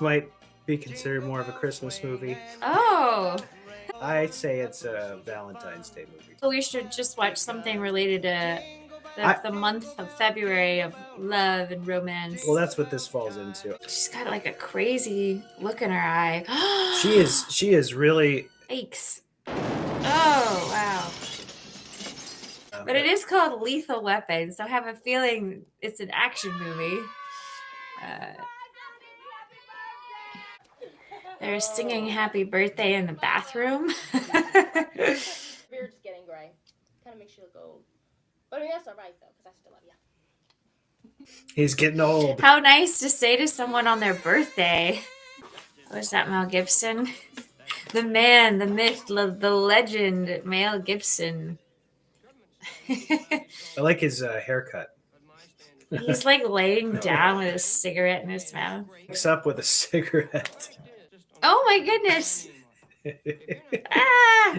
Might be considered more of a Christmas movie. Oh, I say it's a Valentine's Day movie. so we should just watch something related to I, the month of February of love and romance. well, that's what this falls into. She's got like a crazy look in her eye. She is really. Yikes. Oh, wow. But it is called Lethal Weapon, so I have a feeling it's an action movie. They're singing Happy Birthday in the bathroom. Beard's getting gray. Kind of makes you look old. But I mean, that's alright, though, because I still love you. He's getting old. How nice to say to someone on their birthday. Was that Mel Gibson? The man, the myth, the legend, Mel Gibson. I like his haircut. He's like laying down with a cigarette in his mouth. Wakes up with a cigarette. Oh my goodness. Ah!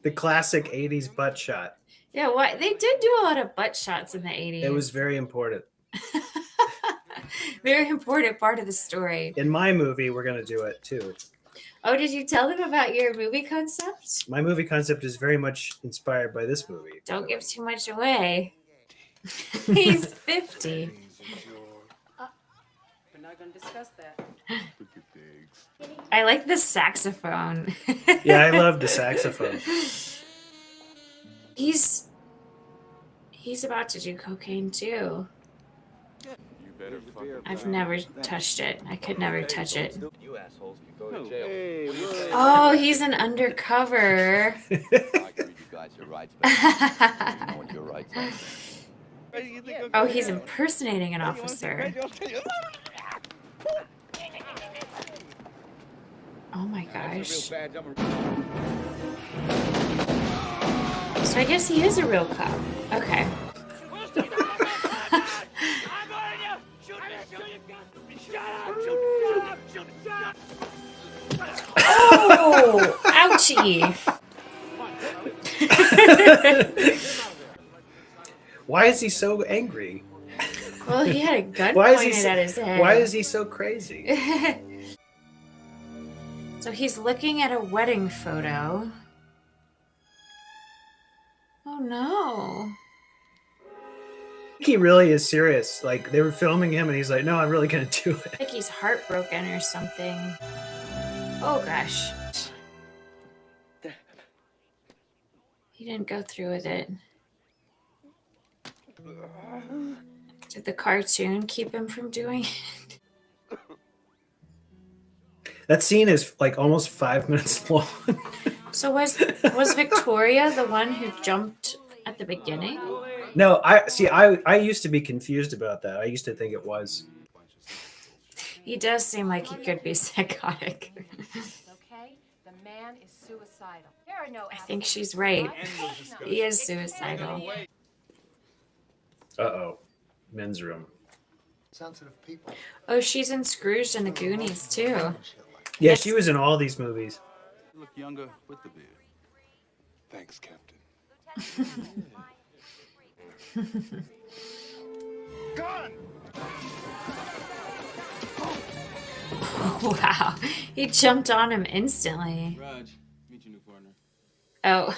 The classic 80s butt shot. Yeah, what they did do a lot of butt shots in the 80s. It was very important. Very important part of the story. In my movie, we're going to do it too. Oh, did you tell them about your movie concept? My movie concept is very much inspired by this movie. Don't give too much away. He's 50. We're not going to discuss that. I like the saxophone. Yeah, I love the saxophone. He's about to do cocaine too. I've never touched it. I could never touch it. You assholes can go to jail. Oh, he's an undercover. I can read you guys your rights back. You know what your rights are. Oh, he's impersonating an officer. Oh my gosh. So I guess he is a real cop. Okay. Oh, ouchie. Why is he so angry? Well, he had a gun Why is pointed he so, at his head. Why is he so crazy? So he's looking at a wedding photo. Oh no. I think he really is serious. Like, they were filming him and he's like, no, I'm really going to do I it. think he's heartbroken or something. Oh gosh. He didn't go through with it. Did the cartoon keep him from doing it? That scene is like almost 5 minutes long. So was Victoria the one who jumped at the beginning? No, I used to be confused about that. I used to think it was. He does seem like he could be psychotic. Okay? The man is suicidal. There are no I think she's right. He is suicidal. Uh-oh. Men's room. Sensitive people. Oh, she's in Scrooge and the Goonies too. Yeah, Yes. she was in all these movies. You look younger with the beard. Thanks, Captain. Gun! Wow. He jumped on him instantly. Raj, meet your new partner. Oh.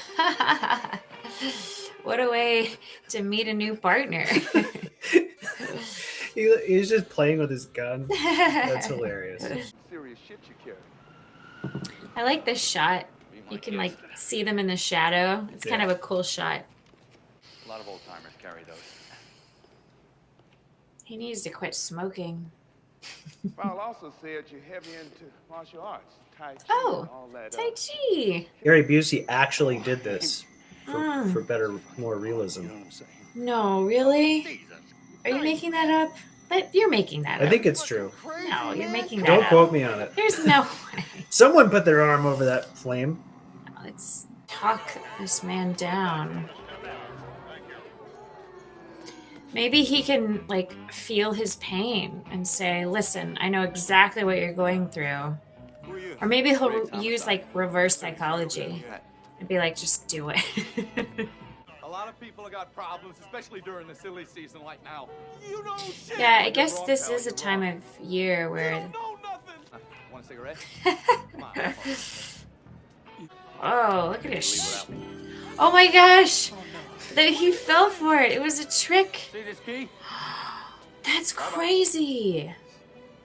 What a way to meet a new partner. He's just playing with his gun. That's hilarious. Serious shit you carry. I like this shot. You can like see them in the shadow. It's kind of a cool shot. A lot of old timers carry those. He needs to quit smoking. File also said you're heavy into martial arts, Tai Chi, Oh, and all that. Tai Chi. Gary Busey actually did this for better, more realism. No, really? Are you making that up? But you're making that up. I think it's true. No, you're making that Don't up. quote me on it. There's no way. Someone put their arm over that flame. Let's talk this man down. Maybe he can like feel his pain and say, listen, I know exactly what you're going through. Or maybe he'll use like reverse psychology and be like, just do it. A lot of people have got problems, especially during the silly season like now. Yeah, I guess this is a time of year where Want a cigarette? Come on. Oh, look at his. Oh my gosh! That he fell for it. It was a trick. See this key? That's crazy.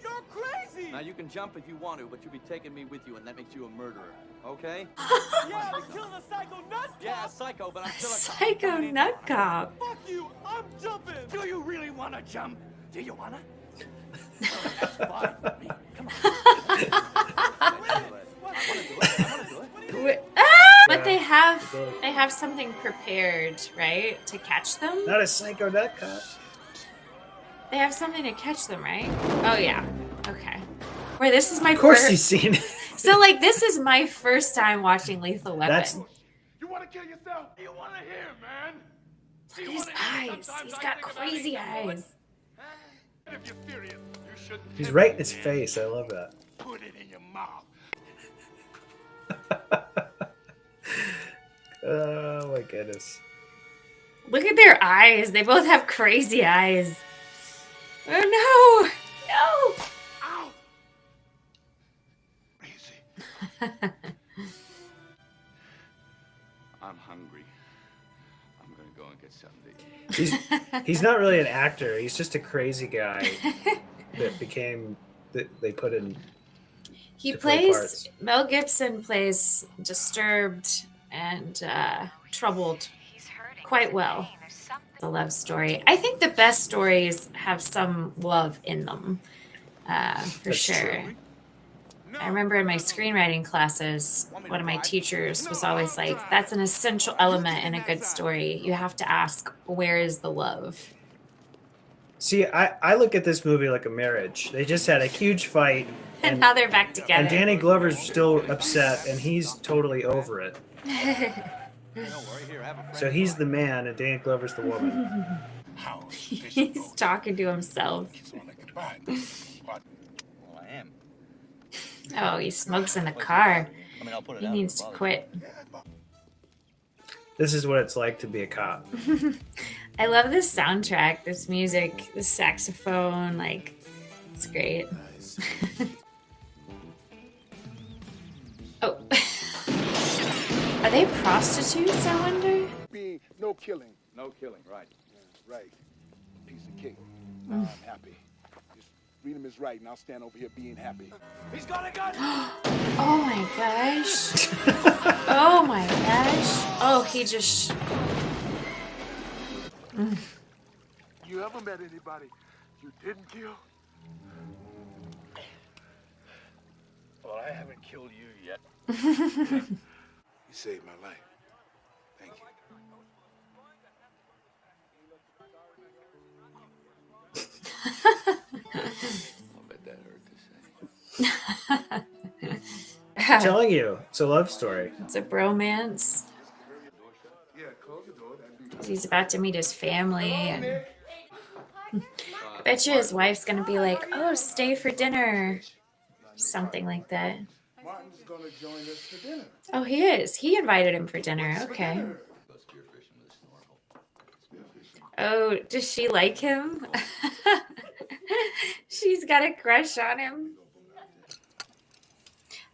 You're crazy! Now, you can jump if you want to, but you'll be taking me with you, and that makes you a murderer. Okay? Yeah, I was killing a psycho nut. Yeah, psycho, but I'm still a cop. Psycho nut cop. Fuck you, I'm jumping. Do you really want to jump? Do you want to? That's fine with me. Come on. I want to do it. But they have something prepared, right, to catch them. Not a psycho nut cop. They have something to catch them, right? Oh yeah. Okay. Wait, this is my Of course first. he's seen it. So like, this is my first time watching Lethal Weapon. That's You want to kill yourself? You want to hear, man? Look at his eyes. He's got crazy eyes. If you're serious, you shouldn't. he's right in his face. I love that. Put it in your mouth. Oh my goodness. Look at their eyes. They both have crazy eyes. Oh no! No! Ow! Easy. I'm hungry. I'm gonna go and get something to eat. He's not really an actor. He's just a crazy guy that became that they put in. He to play plays. parts. Mel Gibson plays disturbed and troubled quite well. The love story. I think the best stories have some love in them, for That's sure. true. I remember in my screenwriting classes, one of my teachers was always like, that's an essential element in a good story. You have to ask, where is the love? See, I look at this movie like a marriage. They just had a huge fight, And now they're back together. and Danny Glover's still upset, and he's totally over it. Don't worry. Here, have a friend. So he's the man, and Danny Glover's the woman. He's talking to himself. Well, I am. Oh, he smokes in the car. I mean, I'll put it He out. needs to quit. This is what it's like to be a cop. I love this soundtrack, this music, this saxophone. Like, it's great. Oh. Are they prostitutes, I wonder? Being no killing. No killing, right. Yeah, right. Piece of cake. Now I'm happy. Just read him his right, and I'll stand over here being happy. He's got a gun! Oh my gosh. Oh my gosh. Oh, he just. You ever met anybody you didn't kill? Well, I haven't killed you yet. You saved my life. Thank you. I'll bet that hurt to say. I'm telling you, it's a love story. It's a bromance. Yeah, close the door. That'd be He's about to meet his family, and I bet you his wife's gonna be like, "Oh, stay for dinner," something like that. Martin's gonna join us for dinner. Oh, he is. He invited him for dinner. Okay. Go spearfishing with a snorkel. Oh, does she like him? She's got a crush on him.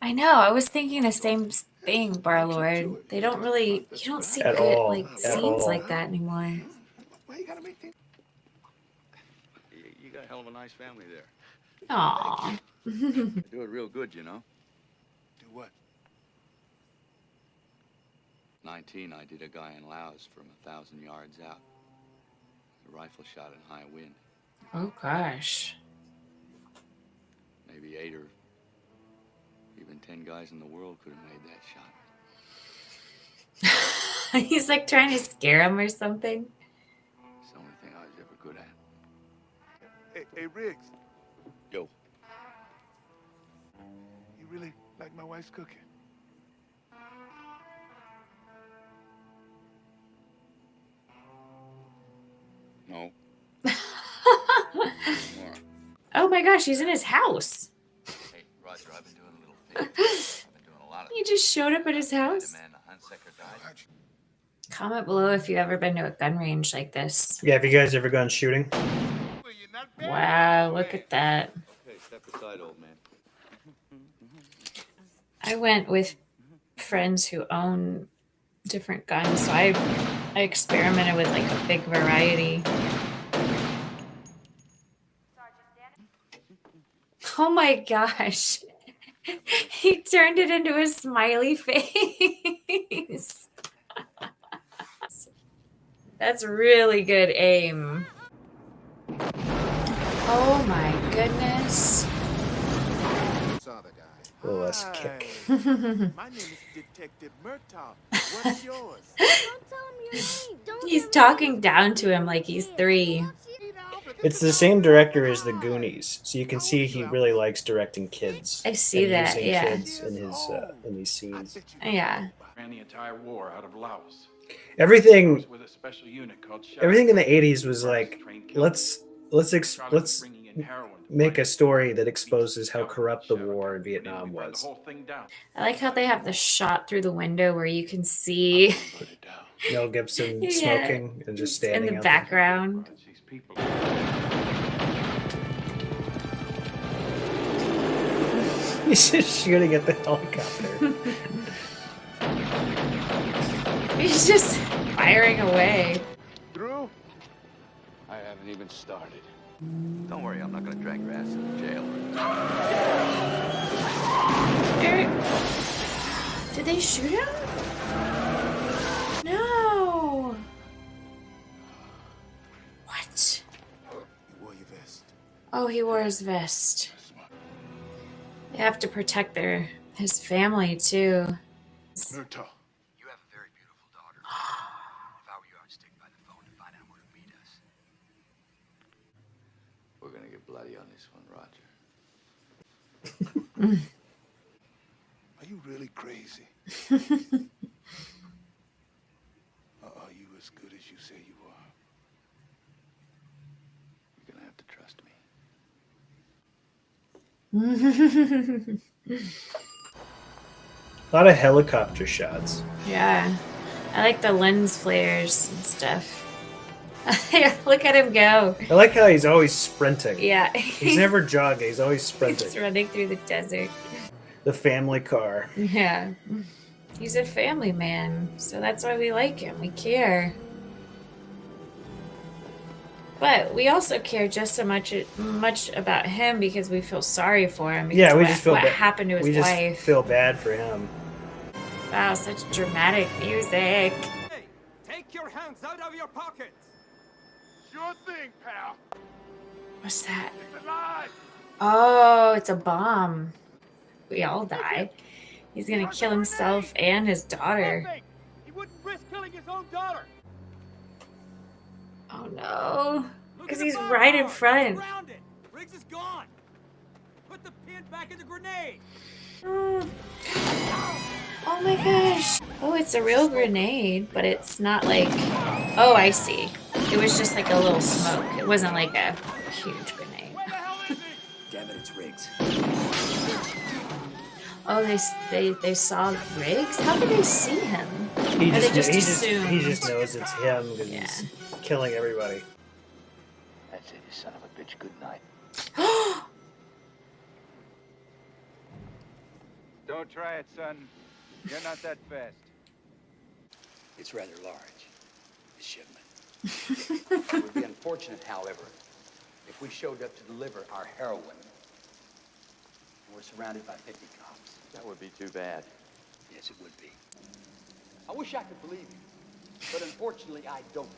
I know. I was thinking the same thing, Barlord. They don't really. You don't see At good all. like At scenes all. like that anymore. Why you gotta make things? You got a hell of a nice family there. Aw. They do it real good, you know. Do what? 19, I did a guy in Laos from 1,000 yards out. A rifle shot in high wind. Oh gosh. Maybe 8 or even 10 guys in the world could have made that shot. He's like trying to scare him or something. It's the only thing I was ever good at. Hey, Riggs, Yo, you really like my wife's cooking? no. More. Oh my gosh, he's in his house. Hey, Roger, I've been doing a little thing. I've been doing a lot of He just showed up at his house. man, the Hunsaker died. Comment below if you've ever been to a gun range like this. Yeah, have you guys ever gone shooting? Well, you're not bad. Wow, look at that. Okay, step aside, old man. I went with friends who own different guns, so I experimented with like a big variety. Oh my gosh. He turned it into a smiley face. That's really good aim. Oh my goodness. A little less kick. My name is Detective Murtaugh. What's yours? Don't tell him your name. Don't He's tell him talking down to him like he's 3. It's the same director as The Goonies, so you can see he really likes directing kids. I see and that, using yeah. kids in these scenes. Yeah. Ran the entire war out of Laos. Everything With a special unit called everything in the 80s was like, let's bringing in heroin to make fight a story that exposes how corrupt the war in Vietnam burn the was. whole thing down. I like how they have the shot through the window where you can see Put it down. Mel Gibson Yeah. smoking and just standing in the out background. It's these people. there. He's just shooting at the helicopter. He's just firing away. Through? I haven't even started. Don't worry, I'm not gonna drag your ass into jail. Did they shoot him? No. What? You wore your vest. Oh, he wore his vest. They have to protect his family too. Murtaugh. You have a very beautiful daughter. If I were you, I'd stick by the phone to find out where to meet us. We're gonna get bloody on this one, Roger. Are you really crazy? Or are you as good as you say you are? You're gonna have to trust me. A lot of helicopter shots. Yeah. I like the lens flares and stuff. Look at him go. I like how he's always sprinting. Yeah. He's never jogging, he's always sprinting. He's running through the desert. The family car. Yeah. He's a family man, so that's why we like him. We care. But we also care just so much about him because we feel sorry for him. Yeah, we what, just feel what bad. happened to his We just wife. feel bad for him. Wow, such dramatic music. Hey, take your hands out of your pockets. Sure thing, pal. What's that? It's alive. Oh, it's a bomb. We all die. He's gonna kill himself and his daughter. Nothing. He wouldn't risk killing his own daughter. Oh no. Look Because at the he's bomb right in bar. front. Ground it. Riggs is gone. Put the pin back in the grenade. Oh my gosh. Oh, it's a real grenade, but it's not like... Oh, I see. It was just like a little smoke. It wasn't like a huge grenade. Where the hell is he? Damn it, it's Riggs. Oh, they saw Riggs? How did they see him? He Or they just he assumed. he just knows it's him because Yeah. he's killing everybody. That's it, you son of a bitch. Good night. Don't try it, son. You're not that fast. It's rather large, the shipment. It would be unfortunate, however, if we showed up to deliver our heroin and we're surrounded by 50 cops. That would be too bad. Yes, it would be. I wish I could believe you, but unfortunately I don't.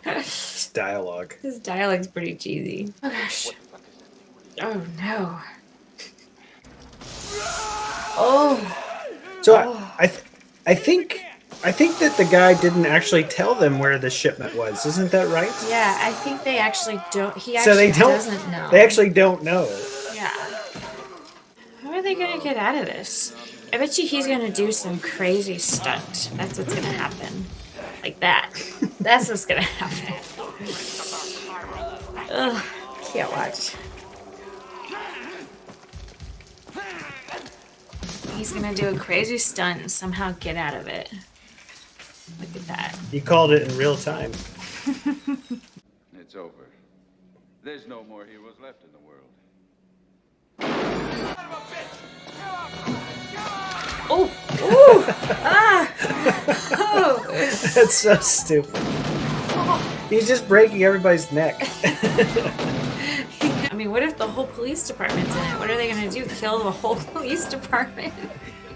It's dialogue. His dialogue's pretty cheesy. Oh gosh. What the fuck is that thing? Oh no. Oh. So I think that the guy didn't actually tell them where the shipment was. Isn't that right? Yeah, I think they actually don't. He So actually they don't. doesn't know. They actually don't know. Yeah. How are they gonna get out of this? I bet you he's gonna do some crazy stunt. That's what's gonna happen. Like that. That's what's gonna happen. Ugh, can't watch. He's gonna do a crazy stunt and somehow get out of it. Look at that. He called it in real time. It's over. There's no more heroes left in the world. Son of a bitch. Ah! Oh! That's so stupid. He's just breaking everybody's neck. I mean, what if the whole police department's in it? What are they gonna do? Kill the whole police department?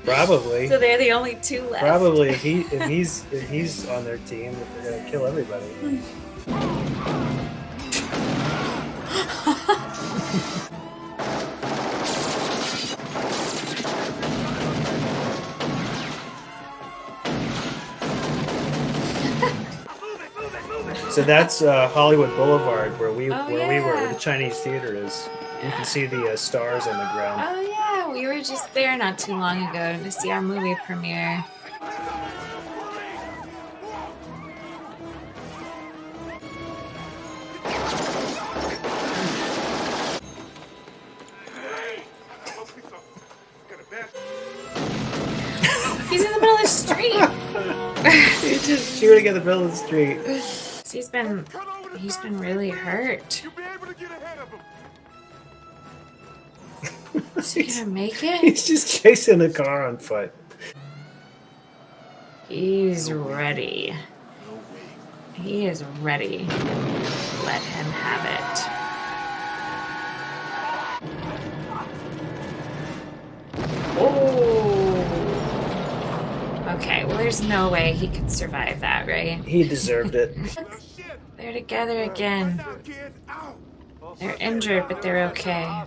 Probably. So they're the only two left. Probably. If he's on their team, they're gonna kill everybody. So that's Hollywood Boulevard, where we were, where the Chinese theater is. You can see the stars on the ground. Oh yeah, we were just there not too long ago to see our movie premiere. He's in the middle of the street. He's just shooting in the middle of the street. So he's been really hurt. Is he gonna make it? He's just chasing a car on foot. He's ready. He is ready. Let him have it. Oh. Okay, well, there's no way he could survive that, right? He deserved it. They're together again. They're injured, but they're okay.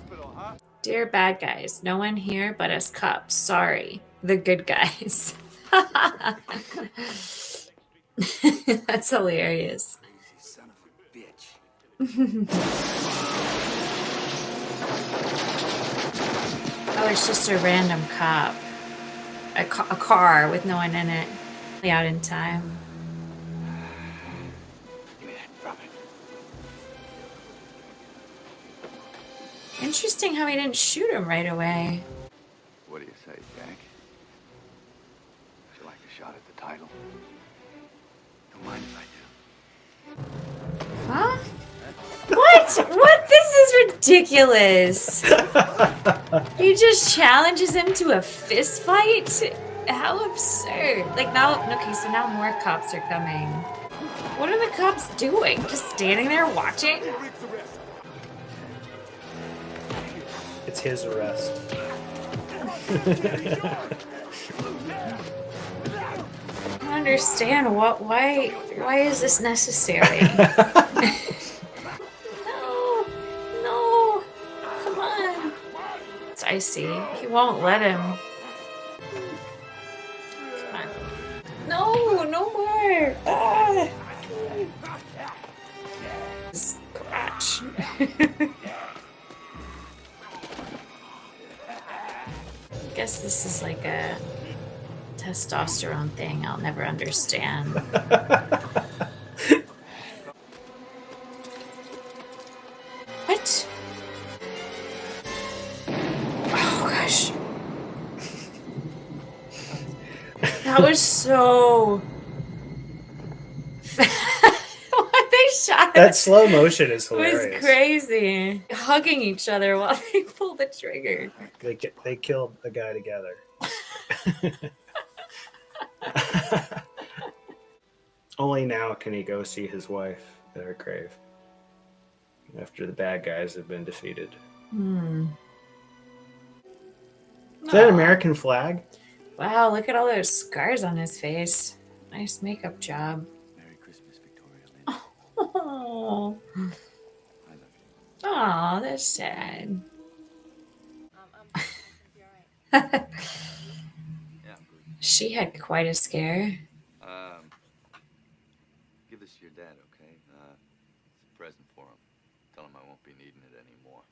Dear bad guys, no one here but us cops. Sorry, the good guys. That's hilarious. Son of a bitch. Oh, it's just a random cop. A car with no one in it. Out in time. Give me that. Drop it. Interesting how he didn't shoot him right away. What do you say, Jack? Would you like a shot at the title? Don't mind if I do. Huh? What? What? This is ridiculous. He just challenges him to a fist fight? How absurd. Like now, okay, so now more cops are coming. What are the cops doing? Just standing there watching? It's his arrest. I don't understand why is this necessary? No, come on. I see. He won't let him. Come on. No more. Ah. Scratch. I guess this is like a testosterone thing I'll never understand. What? Oh gosh. That was so what they shot That slow motion is it was hilarious. crazy. Hugging each other while they pull the trigger. They killed a guy together. Only now can he go see his wife at her grave after the bad guys have been defeated. Is that an American flag? Wow, look at all those scars on his face. Nice makeup job. Merry Christmas, Victoria Lynn. Oh, I love you. aw, that's sad. I'm be alright. Yeah, I'm good. She had quite a scare. Give this to your dad, okay? It's a present for him. Tell him I won't be needing it anymore.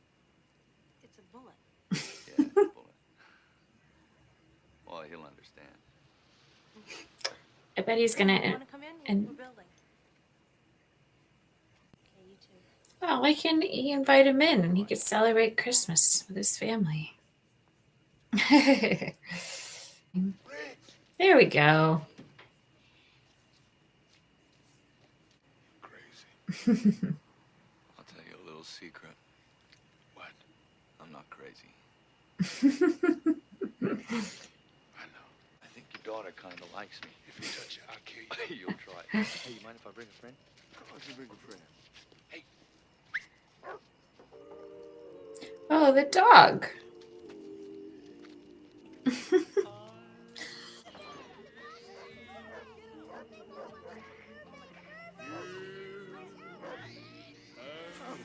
It's a bullet. Yeah, it's a bullet. Well, he'll understand. I bet he's gonna. Want to come in? and- We're building. Okay, you too. Oh, why can't he invite him in and he could celebrate Christmas with his family? There we go. Crazy. I'll tell you a little secret. What? I'm not crazy. I know. I think your daughter kind of likes me. If you touch it, I'll kill you. You'll try. Hey, you mind if I bring a friend? Why don't you bring a friend? Oh, the dog.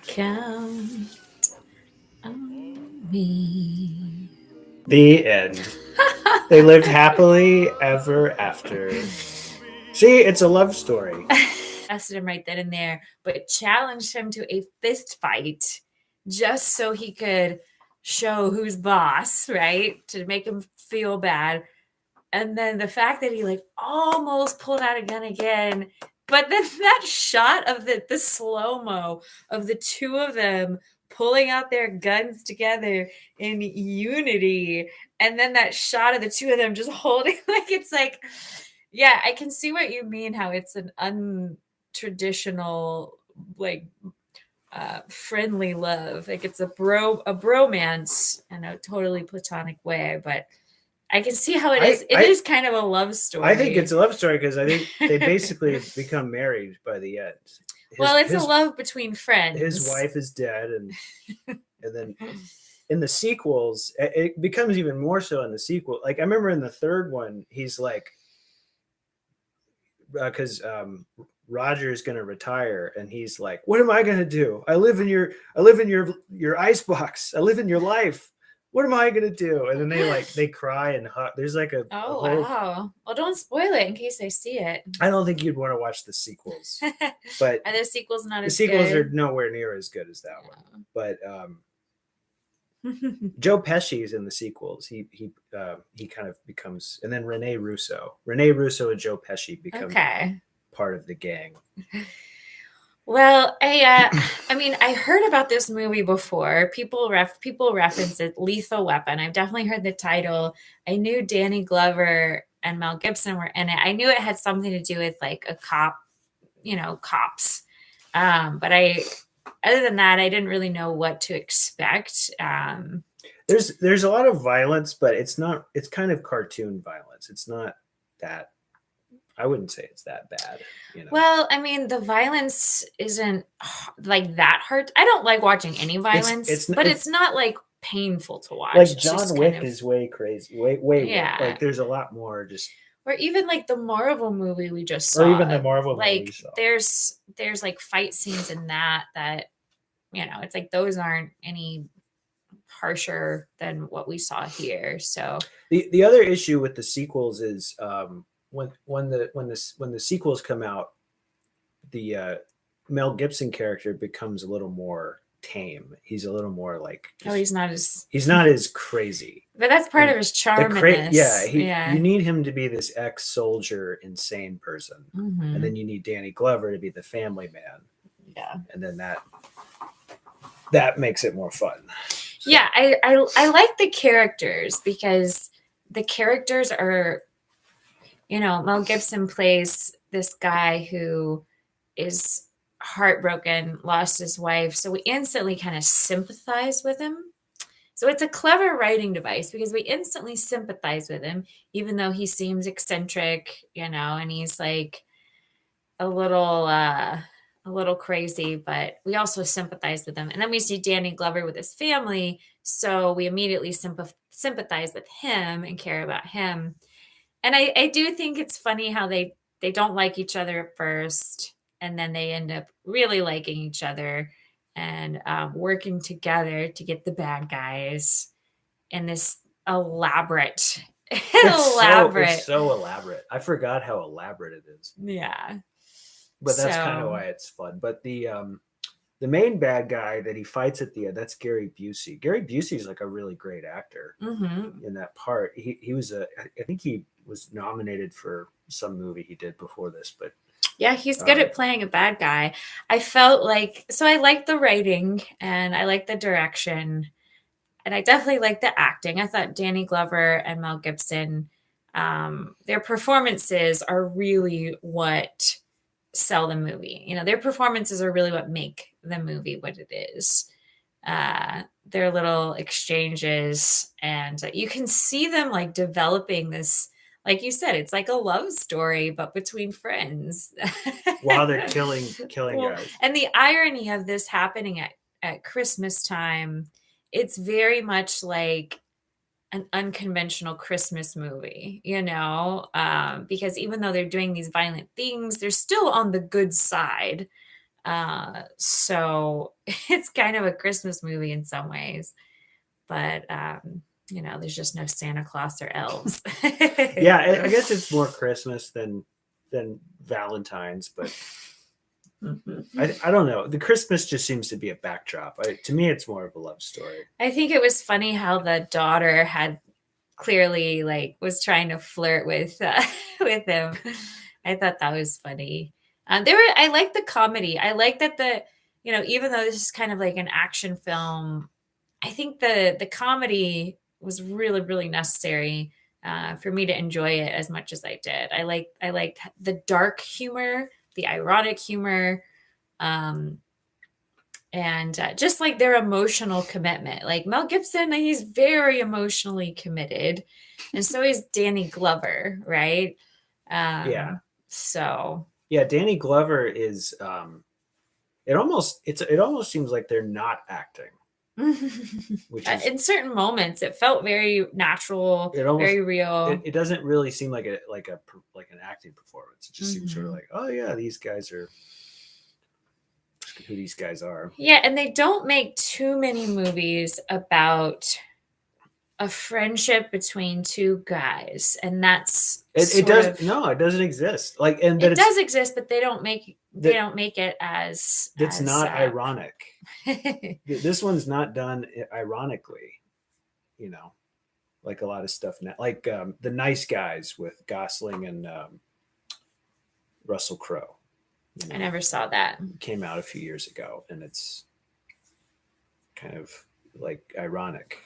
Count on me. The end. They lived happily ever after. See, it's a love story. Arrested him right then and there, but challenged him to a fist fight just so he could show who's boss, right? To make him feel bad. And then the fact that he like almost pulled out a gun again, but then that shot of the slow-mo of the two of them pulling out their guns together in unity, and then that shot of the two of them just holding, like, it's like, yeah, I can see what you mean, how it's an untraditional, like, friendly love. Like, it's a bromance in a totally platonic way, but I can see how it is. It is kind of a love story. I think it's a love story because I think they basically become married by the end. It's a love between friends. His wife is dead, and then in the sequels, it becomes even more so in the sequel. Like, I remember in the third one, he's like, because Roger is going to retire, and he's like, "What am I going to do? I live in your icebox. I live in your life. What am I going to do?" And then they cry and hug. There's like a whole... wow. Well, don't spoil it in case I see it. I don't think you'd want to watch the sequels, but are the sequels not as good? The sequels good? are nowhere near as good as that one. But Joe Pesci is in the sequels. He kind of becomes, and then Rene Russo and Joe Pesci become part of the gang. Well, I mean, I heard about this movie before. People reference it, Lethal Weapon. I've definitely heard the title. I knew Danny Glover and Mel Gibson were in it. I knew it had something to do with like a cop, cops. But other than that, I didn't really know what to expect. There's a lot of violence, but it's kind of cartoon violence. It's not that, I wouldn't say it's that bad. Well, I mean, the violence isn't like that hard. I don't like watching any violence, but it's not like painful to watch. Like John Wick is way crazy, way yeah. Like there's a lot more just. Or even like the Marvel movie we just saw. Or even the Marvel movie. Like there's like fight scenes in that it's like those aren't any harsher than what we saw here. So the other issue with the sequels is when the sequels come out, the Mel Gibson character becomes a little more tame. He's a little more like he's not as crazy. But that's part of his charm. You need him to be this ex-soldier, insane person, mm-hmm. and then you need Danny Glover to be the family man. Yeah, and then that makes it more fun. So. Yeah, I like the characters because the characters are, Mel Gibson plays this guy who is heartbroken, lost his wife. So we instantly kind of sympathize with him. So it's a clever writing device because we instantly sympathize with him, even though he seems eccentric, and he's like a little crazy, but we also sympathize with him. And then we see Danny Glover with his family. So we immediately sympathize with him and care about him. And I do think it's funny how they don't like each other at first, and then they end up really liking each other and working together to get the bad guys in this elaborate. It's so elaborate. I forgot how elaborate it is. Yeah. But that's kind of why it's fun. But the main bad guy that he fights at the end, that's Gary Busey. Gary Busey is like a really great actor in that part. He was I think he was nominated for some movie he did before this, but yeah, he's good at playing a bad guy. I felt like, so I like the writing and I like the direction and I definitely like the acting. I thought Danny Glover and Mel Gibson, their performances are really what sell the movie. Their performances are really what make the movie what it is. Their little exchanges, and you can see them like developing this like you said, it's like a love story, but between friends. While they're killing guys. And the irony of this happening at Christmas time, it's very much like an unconventional Christmas movie, because even though they're doing these violent things, they're still on the good side. So it's kind of a Christmas movie in some ways, but there's just no Santa Claus or elves. Yeah, I guess it's more Christmas than Valentine's, but I don't know. The Christmas just seems to be a backdrop. To me, it's more of a love story. I think it was funny how the daughter had clearly was trying to flirt with him. I thought that was funny. I like the comedy. I like that even though this is kind of like an action film, I think the comedy was really, really necessary for me to enjoy it as much as I did. I liked the dark humor, the ironic humor, and just like their emotional commitment. Like Mel Gibson, he's very emotionally committed, and so is Danny Glover, right? Yeah. So yeah, Danny Glover is. It almost seems like they're not acting. Which is, in certain moments, it felt very natural, very real. It doesn't really seem like an acting performance. It just seems sort of like, oh yeah, these guys are who these guys are. Yeah, and they don't make too many movies about a friendship between two guys, and that's it doesn't exist. It does exist, but they don't make it as it's not ironic. This one's not done ironically, like a lot of stuff now, like The Nice Guys with Gosling and Russell Crowe. I never saw that. It came out a few years ago, and it's kind of like ironic,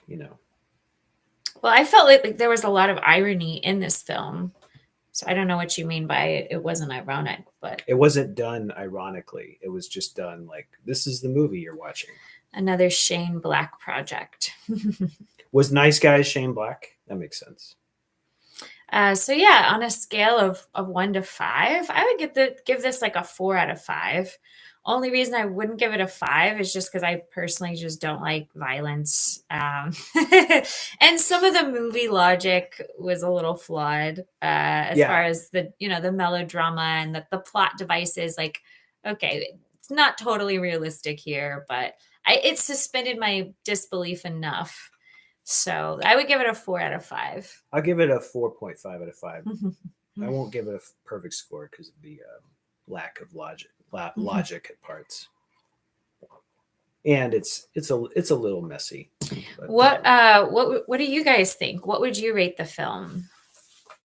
Well, I felt like there was a lot of irony in this film. So I don't know what you mean by it wasn't ironic, but it wasn't done ironically. It was just done like, this is the movie you're watching. Another Shane Black project. Was Nice Guys Shane Black? That makes sense. So yeah, on a scale of 1 to 5, I would give this like a 4 out of 5. Only reason I wouldn't give it a 5 is just because I personally just don't like violence. And some of the movie logic was a little flawed as far as the melodrama and the plot devices. Like, okay, it's not totally realistic here, but it suspended my disbelief enough. So I would give it a 4 out of 5. I'll give it a 4.5 out of 5. I won't give it a perfect score because of the lack of logic at parts, and it's a little messy. But, what do you guys think? What would you rate the film?